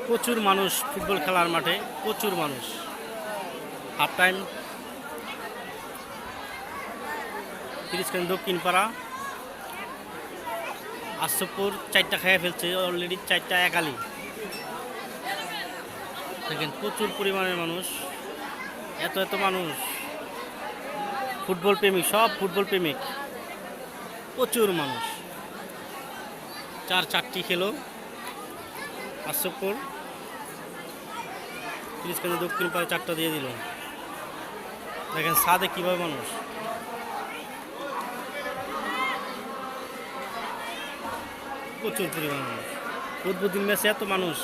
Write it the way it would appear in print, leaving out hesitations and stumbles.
প্রচুর মানুষ ফুটবল খেলার মাঠে, প্রচুর মানুষ। হাফ টাইম তিরিশখান দক্ষিণ পাড়া আশরফপুর 4টা খেয়ে ফেলছে অলরেডি, 4টা একালি। দেখেন প্রচুর পরিমাণের মানুষ, এত এত মানুষ, ফুটবল প্রেমিক, সব ফুটবল প্রেমিক, প্রচুর মানুষ। 4টি খেলো আশরফপুর, তিরিশখান দক্ষিণ পাড়ে 4টা দিয়ে দিল। দেখেন সাদে কীভাবে মানুষ, প্রচুর পরিমাণ মানুষ। উদ্বোধনী ম্যাচে এত মানুষ।